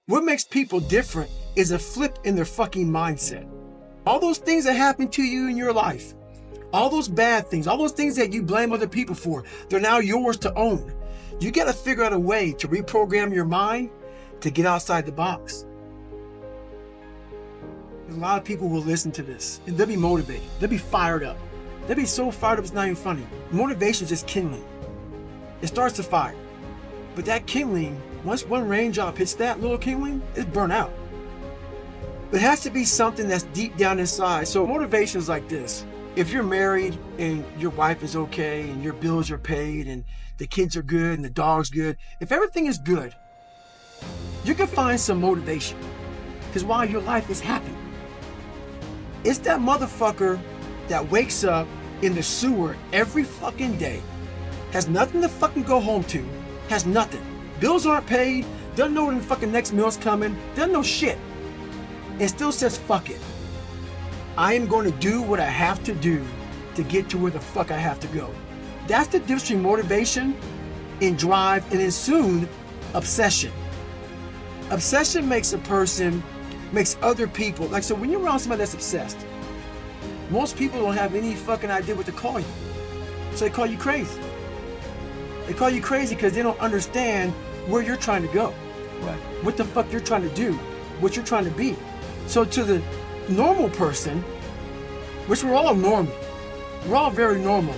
What makes people different is a flip in their fucking mindset. All those things that happen to you in your life, all those bad things, all those things that you blame other people for, they're now yours to own. You got to figure out a way to reprogram your mind to get outside the box. A lot of people will listen to this and they'll be motivated. They'll be fired up. They'll be so fired up it's not even funny. Motivation is just kindling. It starts to fire. But that kindling, once one raindrop hits that little kindling, it's burnt out. But it has to be something that's deep down inside. So motivation is like this. If you're married and your wife is okay and your bills are paid and the kids are good and the dog's good, if everything is good, you can find some motivation. Because why? Your life is happy. It's that motherfucker that wakes up in the sewer every fucking day, has nothing to fucking go home to, has nothing. Bills aren't paid, doesn't know when the fucking next meal's coming, doesn't know shit, and still says fuck it. I am going to do what I have to do to get to where the fuck I have to go. That's the difference between motivation and drive, and then soon, obsession. Obsession makes a person, makes other people, like, so when you're around somebody that's obsessed, most people don't have any fucking idea what to call you. So they call you crazy. They call you crazy because they don't understand where you're trying to go. Right. What the fuck you're trying to do, what you're trying to be. So to the normal person, which we're all normal, we're all very normal.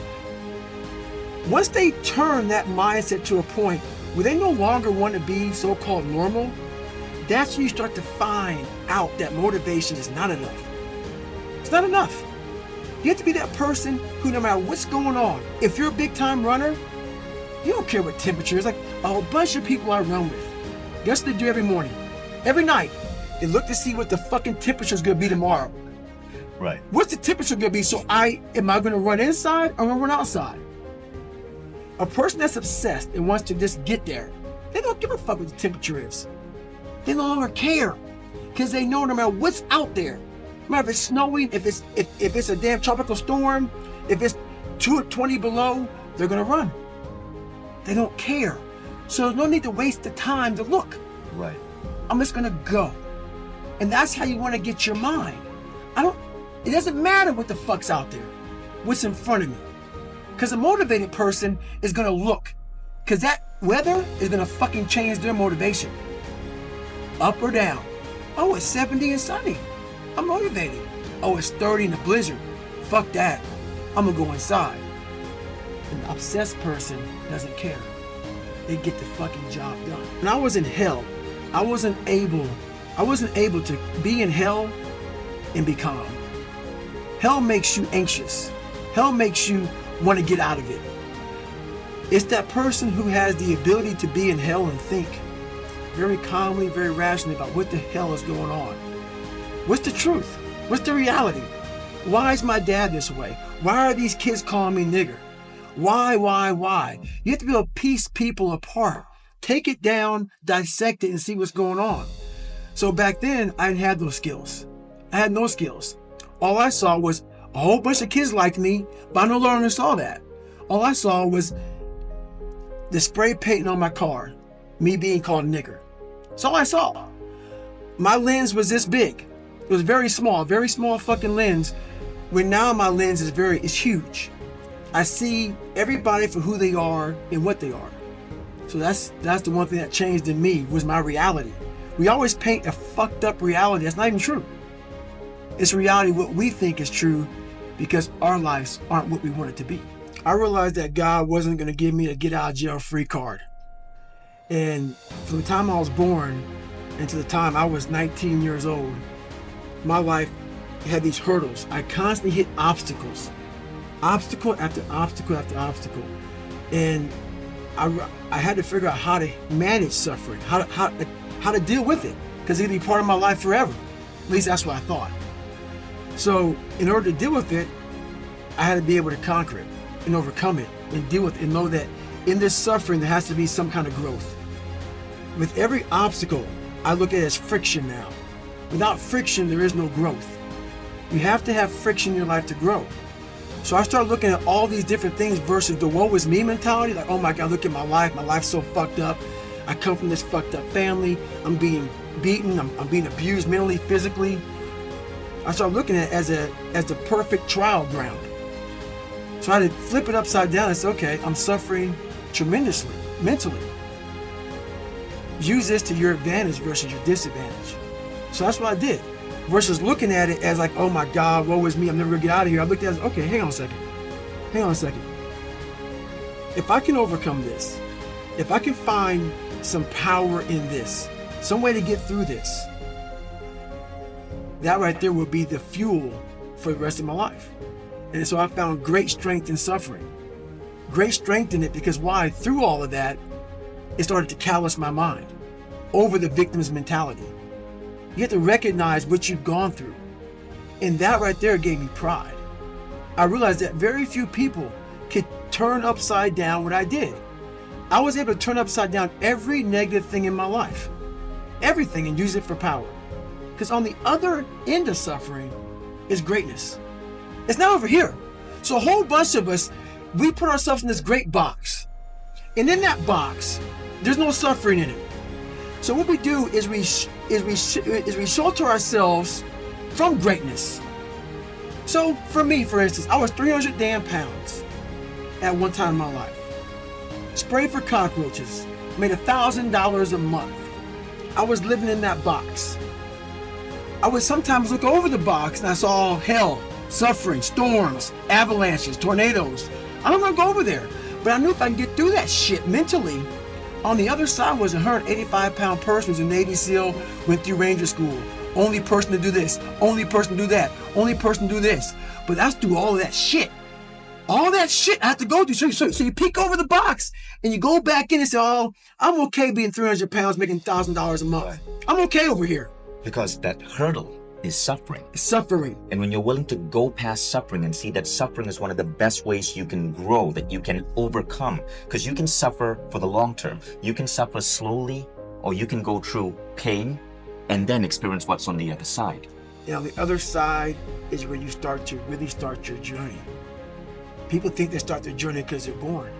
Once they turn that mindset to a point where they no longer want to be so-called normal, that's when you start to find out that motivation is not enough. It's not enough. You have to be that person who, no matter what's going on, if you're a big time runner, you don't care what temperature. It's like a whole bunch of people I run with. Guess what they do every morning? Every night, they look to see what the fucking temperature is going to be tomorrow. Right. What's the temperature going to be? So am I going to run inside or am I going to run outside? A person that's obsessed and wants to just get there, they don't give a fuck what the temperature is. They no longer care because they know no matter what's out there, no matter if it's snowing, if it's a damn tropical storm, if it's 20 below, they're going to run. They don't care. So there's no need to waste the time to look. Right. I'm just gonna go. And that's how you want to get your mind. It doesn't matter what the fuck's out there, what's in front of me. Because a motivated person is gonna look. Because that weather is gonna fucking change their motivation. Up or down. Oh, it's 70 and sunny. I'm motivated. Oh, it's 30 in a blizzard. Fuck that. I'm gonna go inside. An obsessed person doesn't care. They get the fucking job done. When I was in hell, I wasn't able to be in hell and be calm. Hell makes you anxious. Hell makes you want to get out of it. It's that person who has the ability to be in hell and think very calmly, very rationally about what the hell is going on. What's the truth? What's the reality? Why is my dad this way? Why are these kids calling me nigger? Why? You have to be able to piece people apart. Take it down, dissect it, and see what's going on. So back then, I didn't have those skills. I had no skills. All I saw was a whole bunch of kids like me, but I no longer saw that. All I saw was the spray painting on my car, me being called a nigger. That's all I saw. My lens was this big. It was very small fucking lens, when now my lens is huge. I see everybody for who they are and what they are. So that's the one thing that changed in me, was my reality. We always paint a fucked up reality. That's not even true. It's reality what we think is true because our lives aren't what we want it to be. I realized that God wasn't going to give me a get out of jail free card. And from the time I was born until the time I was 19 years old, my life had these hurdles. I constantly hit obstacles. Obstacle after obstacle after obstacle. And I had to figure out how to manage suffering, how to deal with it, because it'd be part of my life forever. At least that's what I thought. So in order to deal with it, I had to be able to conquer it and overcome it and deal with it and know that in this suffering there has to be some kind of growth. With every obstacle, I look at it as friction now. Without friction, there is no growth. You have to have friction in your life to grow. So I started looking at all these different things versus the woe is me mentality. Like, oh my God, look at my life. My life's so fucked up. I come from this fucked up family. I'm being beaten, I'm being abused mentally, physically. I started looking at it as the perfect trial ground. So I had to flip it upside down and say, okay, I'm suffering tremendously, mentally. Use this to your advantage versus your disadvantage. So that's what I did. Versus looking at it as like, oh my God, woe is me, I'm never gonna get out of here. I looked at it as, okay, hang on a second. If I can overcome this, if I can find some power in this, some way to get through this, that right there will be the fuel for the rest of my life. And so I found great strength in suffering. Great strength in it because why? Through all of that, it started to callous my mind over the victim's mentality. You have to recognize what you've gone through. And that right there gave me pride. I realized that very few people could turn upside down what I did. I was able to turn upside down every negative thing in my life. Everything, and use it for power. Because on the other end of suffering is greatness. It's not over here. So a whole bunch of us, we put ourselves in this great box. And in that box, there's no suffering in it. So what we do is we shelter ourselves from greatness. So for me, for instance, I was 300 damn pounds at one time in my life. Sprayed for cockroaches, made $1,000 a month. I was living in that box. I would sometimes look over the box and I saw hell, suffering, storms, avalanches, tornadoes. I don't want to go over there, but I knew if I can get through that shit mentally, on the other side was a 185-pound person who's a Navy SEAL, went through Ranger School. Only person to do this, only person to do that, only person to do this. But that's through all of that shit. All that shit I have to go through. So you peek over the box and you go back in and say, oh, I'm okay being 300 pounds, making $1,000 a month. I'm okay over here. Because that hurdle is suffering. It's suffering. And when you're willing to go past suffering and see that suffering is one of the best ways you can grow, that you can overcome, because you can suffer for the long term. You can suffer slowly, or you can go through pain and then experience what's on the other side. And on the other side is where you start to really start your journey. People think they start their journey because they're born.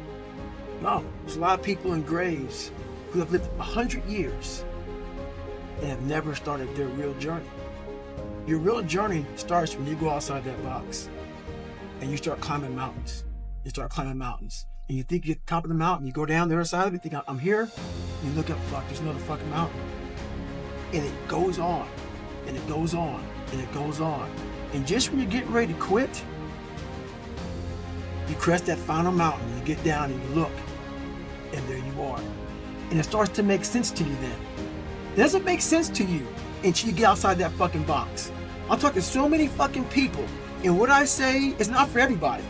No, there's a lot of people in graves who have lived 100 years and have never started their real journey. Your real journey starts when you go outside that box and you start climbing mountains. You start climbing mountains. And you think you're at the top of the mountain, you go down the other side of it, you think, I'm here. And you look up, fuck, there's another fucking mountain. And it goes on, and it goes on, and it goes on. And just when you're getting ready to quit, you crest that final mountain, you get down and you look, and there you are. And it starts to make sense to you then. It doesn't make sense to you until you get outside that fucking box. I'm talking to so many fucking people, and what I say is not for everybody.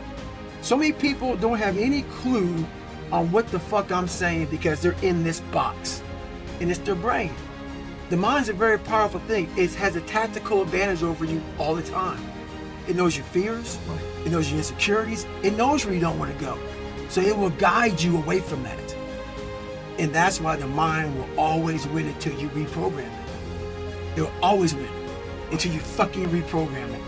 So many people don't have any clue on what the fuck I'm saying because they're in this box. And it's their brain. The mind's a very powerful thing. It has a tactical advantage over you all the time. It knows your fears. It knows your insecurities. It knows where you don't want to go. So it will guide you away from that. And that's why the mind will always win until you reprogram it. It will always win until you fucking reprogram it.